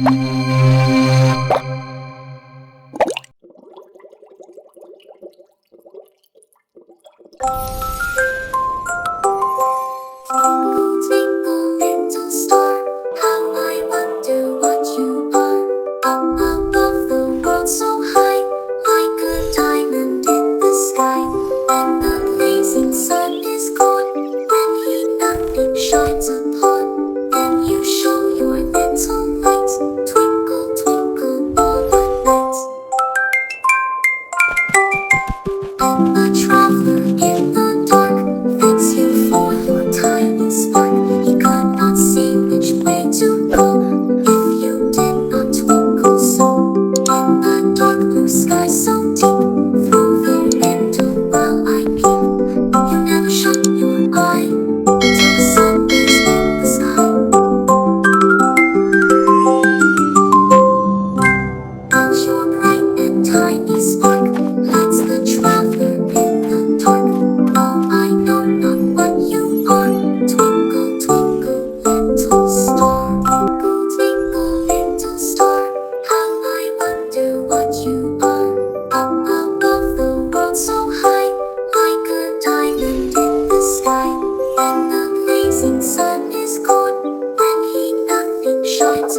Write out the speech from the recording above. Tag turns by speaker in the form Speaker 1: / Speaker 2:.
Speaker 1: Twinkle, twinkle, little star, how I wonder what you are. Up above the world so high, like a diamond in the sky. When the blazing sun is gone, when he nothing shines upon, then you show your little light. Twinkle, twinkle, all the night. And the traveler in the dark thanks you for your tiny spark. He could not see which way to go if you did not twinkle so. In the dark blue sky so deep, through the window while I peep, you never shut your eye till the sun is in the sky. But your bright and tiny spark lights the traveler in the dark. Oh, I know not what you are. Twinkle, twinkle, little star. Twinkle, twinkle, little star, how I wonder what you are. Up above the world so high, like a diamond in the sky. When the blazing sun is gone, when he nothing shines